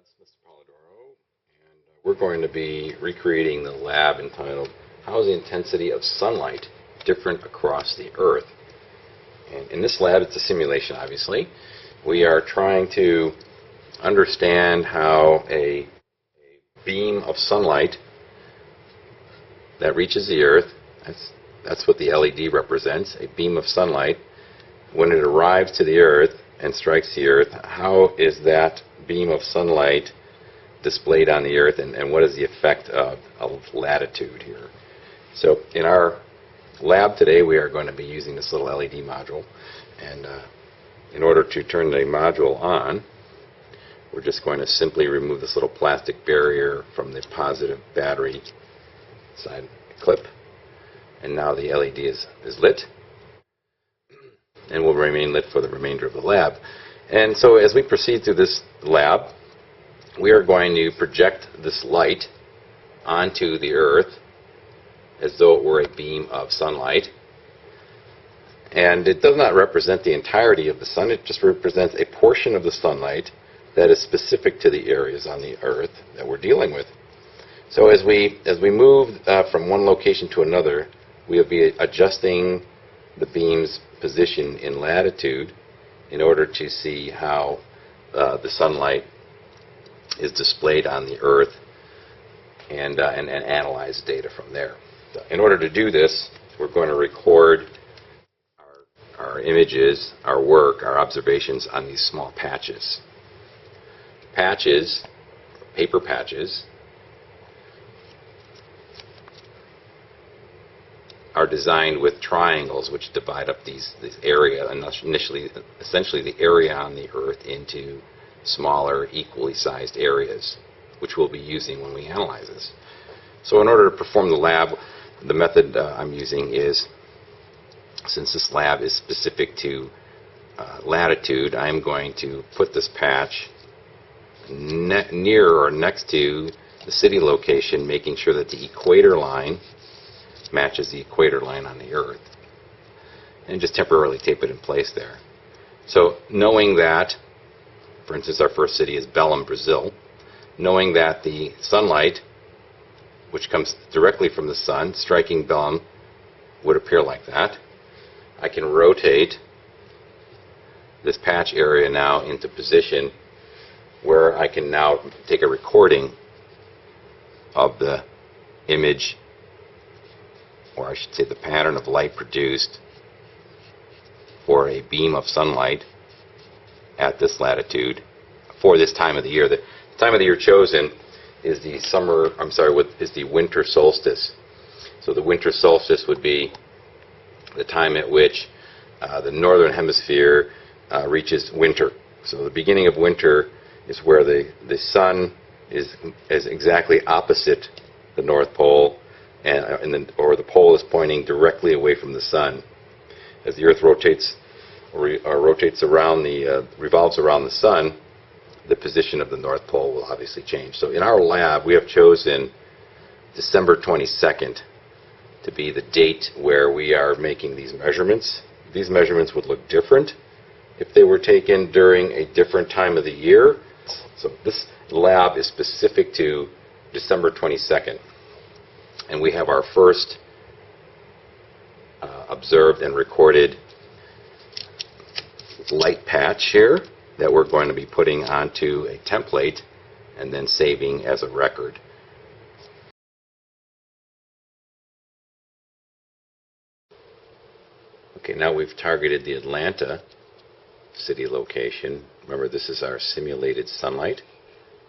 It's Mr. Polidoro, and we're going to be recreating the lab entitled How is the Intensity of Sunlight Different Across the Earth? And in this lab, it's a simulation, obviously. We are trying to understand how a beam of sunlight that reaches the Earth, that's what the LED represents, a beam of sunlight, when it arrives to the Earth and strikes the Earth, how is that beam of sunlight displayed on the Earth, and what is the effect of latitude here? So in our lab today, we are going to be using this little LED module, and in order to turn the module on, we're just going to simply remove this little plastic barrier from the positive battery side clip, and now the LED is lit and will remain lit for the remainder of the lab. And so as we proceed through this lab, we are going to project this light onto the Earth as though it were a beam of sunlight. And it does not represent the entirety of the sun, it just represents a portion of the sunlight that is specific to the areas on the Earth that we're dealing with. So as we move from one location to another, we'll be adjusting the beam's position in latitude in order to see how the sunlight is displayed on the Earth and analyze data from there. So in order to do this, we're going to record our images, our work, our observations on these small patches. Patches, paper patches, are designed with triangles which divide up this area, and essentially the area on the Earth, into smaller, equally sized areas, which we'll be using when we analyze this. So in order to perform the lab, the method I'm using is, since this lab is specific to latitude, I'm going to put this patch near or next to the city location, making sure that the equator line matches the equator line on the Earth, and just temporarily tape it in place there. So knowing that, for instance, our first city is Belém, Brazil, knowing that the sunlight, which comes directly from the sun, striking Belém, would appear like that, I can rotate this patch area now into position where I can now take a recording of the image, or I should say the pattern of light produced for a beam of sunlight at this latitude for this time of the year. The time of the year chosen is the winter solstice. So the winter solstice would be the time at which the northern hemisphere reaches winter. So the beginning of winter is where the sun is exactly opposite the North Pole, or the pole is pointing directly away from the sun. As the Earth rotates around revolves around the sun, the position of the North Pole will obviously change. So in our lab, we have chosen December 22nd to be the date where we are making these measurements. These measurements would look different if they were taken during a different time of the year. So this lab is specific to December 22nd. And we have our first observed and recorded light patch here that we're going to be putting onto a template and then saving as a record. Okay, now we've targeted the Atlanta city location. Remember, this is our simulated sunlight,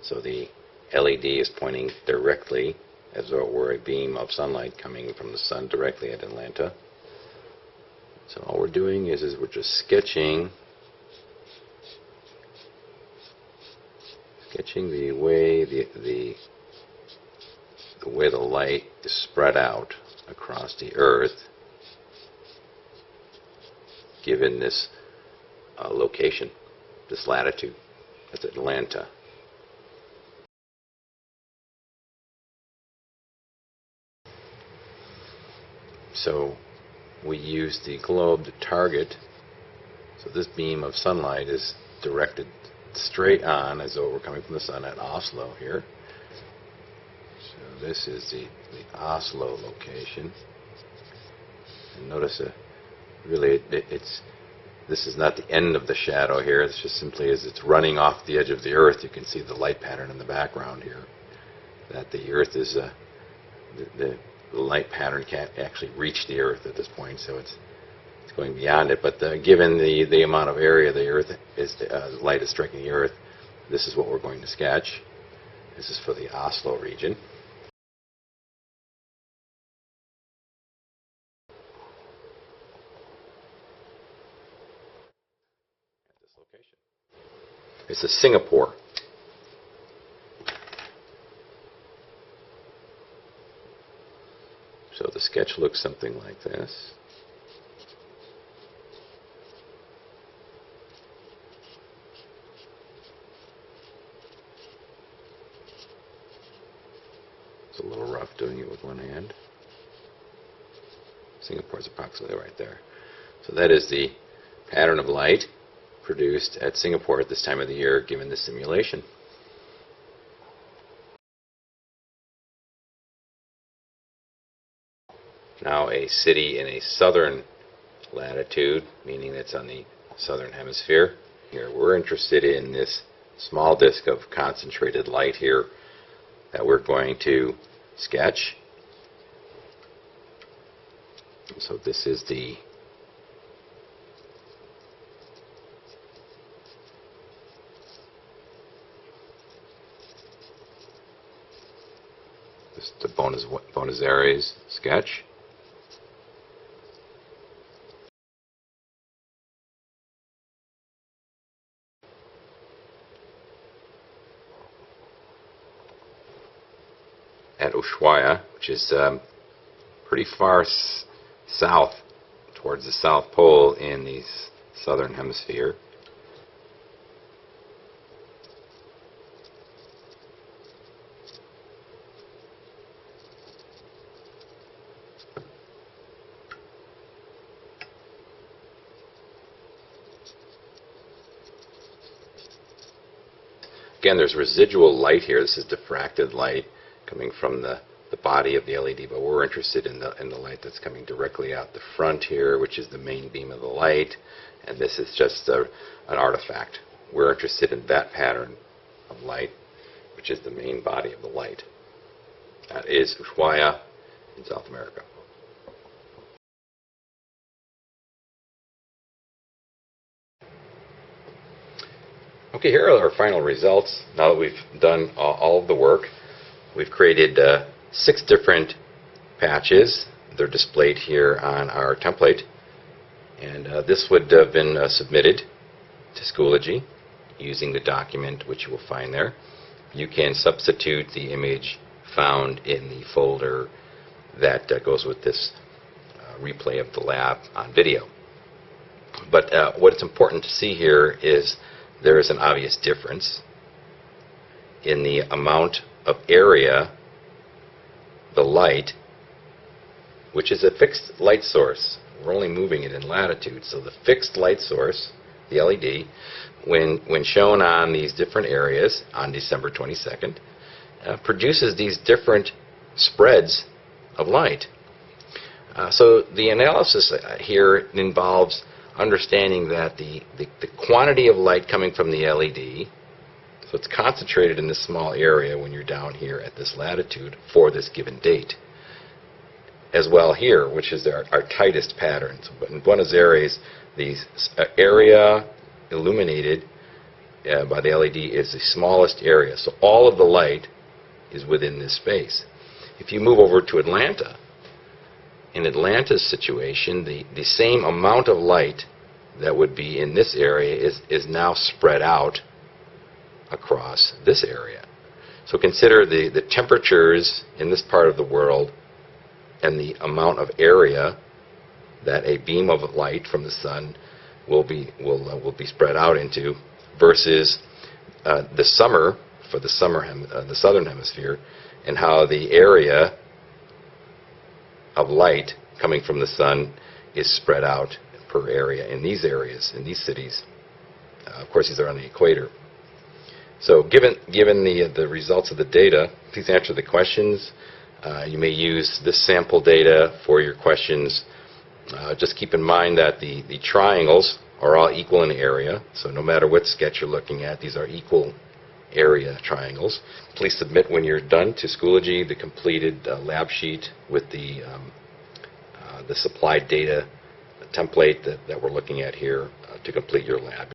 so the LED is pointing directly as though it were a beam of sunlight coming from the sun directly at Atlanta. So all we're doing is we're just sketching the way the light is spread out across the Earth, given this location, this latitude. That's Atlanta. So we use the globe to target. So this beam of sunlight is directed straight on as though we're coming from the sun at Oslo here. So this is the Oslo location. And notice really this is not the end of the shadow here. It's just simply as it's running off the edge of the Earth, you can see the light pattern in the background here. That the Earth is the light pattern can't actually reach the Earth at this point, so it's going beyond it. But given the amount of area the Earth is, light is striking the Earth, this is what we're going to sketch. This is for the Oslo region. This is Singapore. So the sketch looks something like this. It's a little rough doing it with one hand. Singapore is approximately right there. So that is the pattern of light produced at Singapore at this time of the year given the simulation. Now a city in a southern latitude, meaning it's on the southern hemisphere. Here we're interested in this small disk of concentrated light here that we're going to sketch. So this is the Buenos Aires sketch. At Ushuaia, which is pretty far south towards the South Pole in the southern hemisphere. Again, there's residual light here. This is diffracted light coming from the body of the LED, but we're interested in the light that's coming directly out the front here, which is the main beam of the light, and this is just an artifact. We're interested in that pattern of light, which is the main body of the light. That is Ushuaia in South America. Okay, here are our final results. Now that we've done all of the work, we've created 6 different patches. They're displayed here on our template. And this would have been submitted to Schoology using the document which you will find there. You can substitute the image found in the folder that goes with this replay of the lab on video. But what's important to see here is there is an obvious difference in the amount of area, the light, which is a fixed light source. We're only moving it in latitude. So the fixed light source, the LED, when shown on these different areas on December 22nd, produces these different spreads of light. So the analysis here involves understanding that the quantity of light coming from the LED, so it's concentrated in this small area when you're down here at this latitude for this given date. As well here, which is our tightest pattern. So in Buenos Aires, the area illuminated by the LED is the smallest area. So all of the light is within this space. If you move over to Atlanta, in Atlanta's situation, the same amount of light that would be in this area is now spread out across this area. So consider the temperatures in this part of the world and the amount of area that a beam of light from the sun will be spread out into versus the summer for the southern hemisphere, and how the area of light coming from the sun is spread out per area in these areas, in these cities. Of course, these are on the equator. So given the results of the data, please answer the questions. You may use this sample data for your questions. Just keep in mind that the triangles are all equal in area, so no matter what sketch you're looking at, these are equal area triangles. Please submit when you're done to Schoology the completed lab sheet with the supplied data template that we're looking at here to complete your lab.